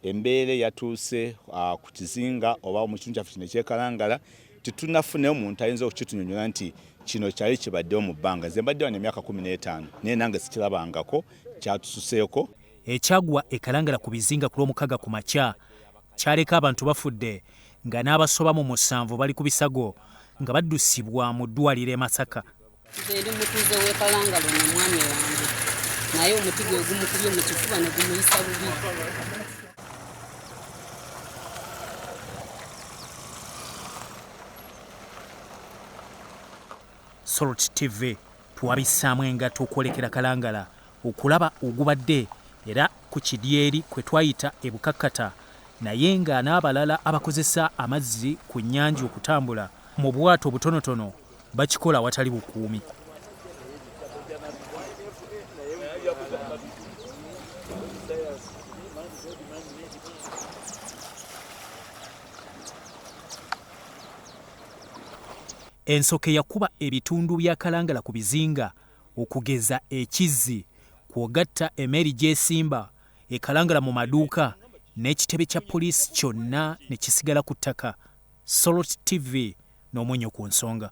embeere yatuuse ku kizinga oba mu kitundu kyaffe kino ekyekalangala tetunafuneyo omuntu ayinza okukitunyonyola nti kino kyali kibaddewo mu bbanga. Nze mbaddewo n'emyaka 15 naye nange sikirabangako kyatususeeko. Ekyagwa ekalangala ku bizinga ku lw'omukaaga ku makya kyaleka abantu bafudde nga n'abasoba mu 7 bali ku bisago nga baddusibwa mu ddwaliro e Masaka. Eri mutuuze w'ekalangala ono mwami wange naye omuti gwe gumukubye mu kifuba ne gumuyisa bubi. Salt TV twabissaamu engatto okwolekera Kalangala okulaba ogubadde era ku kidyeri kwe twayita ebukakkata naye nga n'abalala abakozesa amazzi ku nnyanja okutambula mu bwato butonotono bakikola watali bukuumi. Ensoke yakuba ebitundu bya Kalangala ku bizinga okugeza ekizzi kwogatta emmeri gy'esimba ekalangala mu maduuka n'ekitebe kya poliisi kyonna ne kisigala ku ttaka. Salt TV n'omwenyo ku nsonga.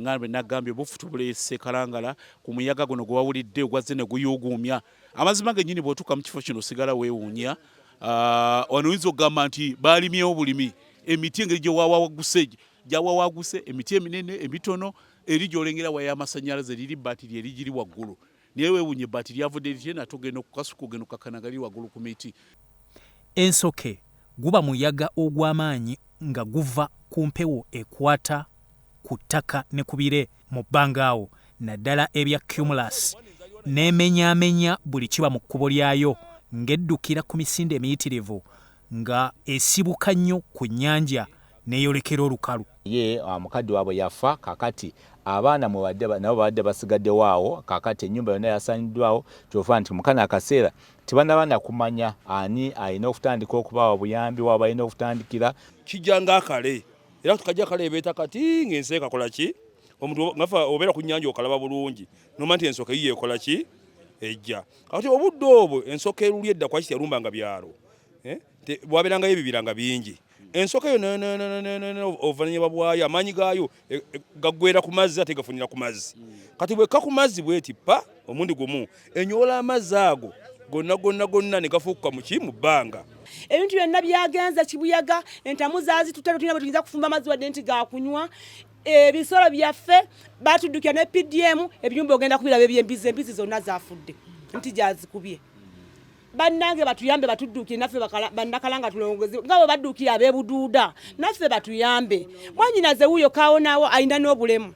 Ngambe nagambye obufutu buleese Kalangala ku muyaga guno gwe wawulidde ogwazze ne guyuuguumya. Amazima gennyini bw'otuuka mu kifo kino osigala weewuunya. Wano oyinza okugamba nti baalimyewo bulimi emiti engeri gye wawaguse emiti eminene emitono eri gy'olengera waya amasannyalaze liri bbaatiri eri giri waggulu. Naye weewuunye ebbaati lyavudde litye nate ogenda okukasuka ogenda okukakana gali waggulu ku miti. Ensoke guba muyaga ogw'amaanyi nga guva ku mpewo ekwata ku ttaka ne ku bire mu bbanga awo naddala ebya cumulus n'emenyaamenya buli kiba mu kkubo lyayo ng'eddukira ku misinde emiyitirivu nga esibuka nnyo ku nnyanja n'eyolekera olukalu. Ye mukadde waabwe yafa kakati abaana nabo babadde basigaddewo awo kakati ennyumba yonna yasaaniddwawo kyova nti mukana akaseera tebanabana kumanya ani alina okutandika okubawa buyambi waba alina okutandikira kijjanga akale era tukajja kale beeta kati ng'ensi ekola ki omuntu ngafa obeera ku nnyanja okalaba bulungi noma nti ensoka yiye ekola ki ejja kati obudde obwo ensoka erulye edda kwaki yalumbanga byalo bwabeerangayo ebibiranga bingi ensoka yo ovanyuma bwayo amaanyi gaayo gaggwera ku mazzi ate gafunira ku mazzi kati bwekka ku mazzi bwetippa omundi gumu enyola amazzi ago gonna ne gafuuka mu bbanga. Ebintu byonna byagenze kibuyaga entamu zaazitutalo tulina bwe tuyinza kufumba amazzi wadde nti gakunywa ebisolo byaffe batuddukira ne PDM ebinyumba ogenda kubiraba embizi zonna zaafudde nti gyazikubye. Bannange batuyambe batuddukire naffe bannakalanga tulongozze nga bwe baddukira ab'ebuduuda naffe batuyambe. Mwanyinaze wuuyo kaawonawo ayina n'obulemu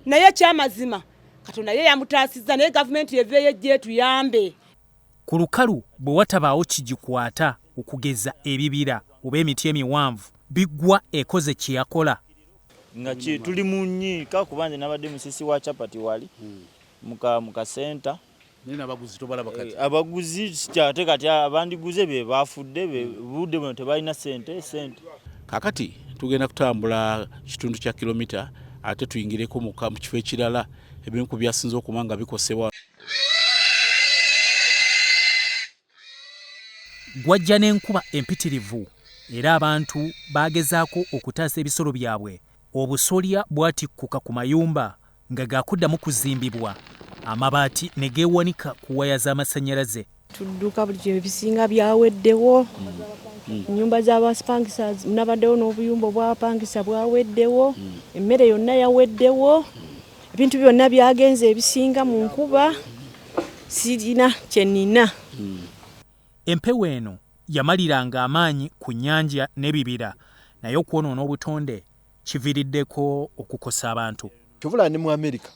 naye kyamazima Katonda ye yamutaasizza naye gavumenti eveeyo ejje tuyambe. Ku lukalu bwe watabaawo kigikwata okugeza ebibira oba emiti emiwanvu biggwa ekoze kye yakola. Nga tuli munyi kakubanje nabadde musisi wa chapati wali muka center nina abaguzi tobalaba kati abaguzi kyate kati abandiguze be bafudde be budde bano tebalina sente kakati tugenda kutambula kitundu kya kilomita ate tuyingireko mu kifo ekirala ebinku byasinze okumanga bikosebwa. Gwajja n'enkuba empitirivu era abantu bagezaako okutaasa ebisolo byabwe. Obusolya bwatikkuka ku mayumba nga gaakuddamu kuzimbibwa amabaati ne geewanika ku waya z'amasannyalaze. Tudduka buli kye bisinga byaweddewo ennyumba z'abapangisa nabaddewo n'obuyumba obwapangisa bwaweddewo emmere yonna yaweddewo ebintu byonna byagenze ebisinga mu nkuba sirina kye nnina. Empewo eno yamaliranga amaanyi ku nnyanja n'ebibira naye okwonoona obutonde kiviiriddeko okukosa abantu. Kyovula ne mu Amerika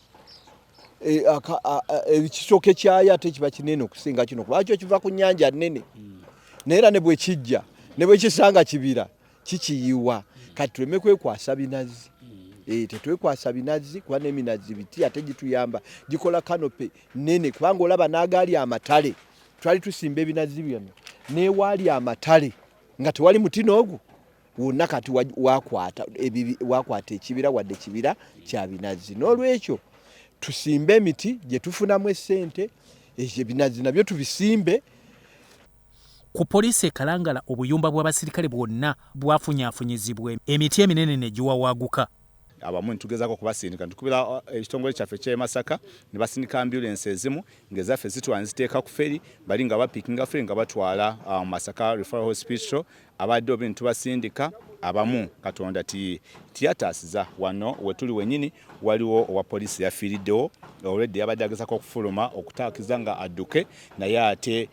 ekisooke kyayo ate kiba kinene okusinga kino kubakyo kiva ku nnyanja nnene naye ne bwe kijja ne bwe kisanga kibira kikiyiwa kati tuleme kwekwasa binazi tetwekwasa binazi kuba n'eminazi biti ate gituyamba gikola kanope nnene kubanga olaba n'agaali amatale twali tusimba ebinazi byonna n'ewaali amatale nga tewali muti n'ogwo wonna kati wakwata ekibira wadde ekibira kya binazi. N'olwekyo tusimbe emiti gye tufunamu essente ebinazi nabyo tubisimbe. Ku poliisi e Kalangala obuyumba bw'abasirikale bwonna bwafunyaafunyizibwa emiti eminene ne giwawaaguka. Abamu ntugezako kubasindika ntukubira ekitongole kyaffe ky'e Masaka ne basindika ambulance ezimu ngezaffe zitwala nziteeka ku feri bali nga bapikinga feri nga batwala Masaka Referral Hospital abadde obintu tubasindika abamu Katonda tiyataasiza wano wetuli wenyini waliwo owa poliisi yafiiriddewo already yabadde agezako okufuluma okutaakiza nga adduke naye ate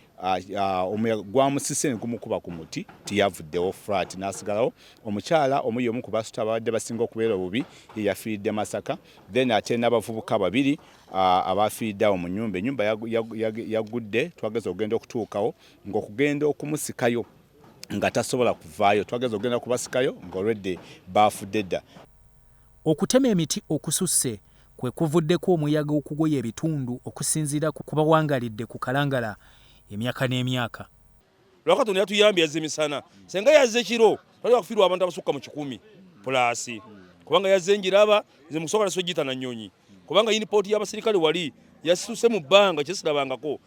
omuyaga gwamusise ne gumukuba ku muti tiyavuddewo flat n'asigalawo omukyala omuyi omu ku basuta abadde basinga okubeera obubi ye yafiiridde Masaka then ate n'abavubuka babiri abafiiriddewo mu nnyumba ennyumba yagudde twageza okugenda okutuukawo ng'okugenda okumusikayo nga tasobola kuvaayo twageza okugenda kubasikayo ng'olwedde baafudde dda. Okutema emiti okususse kwe kuvuddeko omuyaga okugoya ebitundu okusinziira ku bawangalidde ku Kalangala emyaka n'emyaka. Lwakatonda yatuyambye yazze emisana senga yazze kiro twali kufiirwa abantu abasukka mu 100 pulaasi kubanga yazze enjiraba nze musobola naso gita na nnyonyi kubanga yinipooti y'abasirikale wali yasuse mu bbanga kyesirabangako.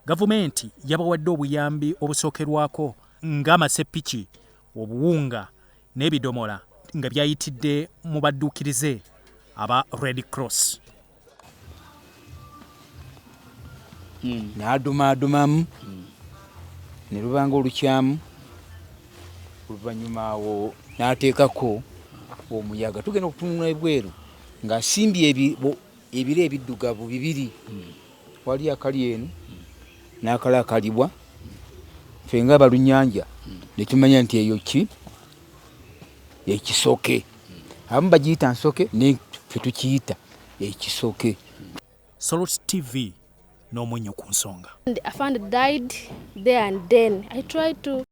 Gavumenti yabawadde obuyambi obusookerwako ng'amaseppiki obuwunga n'ebidomola nga byayitidde mu badduukirize aba Red Cross. N'adumamu ne lubanga olukyamu oluvannyuma awo n'ateekako omuyaga tugenda okutunula ebweru ng'asimbye ebire ebiddugavu bibiri wali akali eno n'akala akalibwa ffe nga abalunnyanja ne tumanya nti eyo ekisoke abamu bagiyita nsoke ne ffe tukiyita ekisoke. Solos TV n'omwenyo ku nsonga. I found it died there and then. I tried to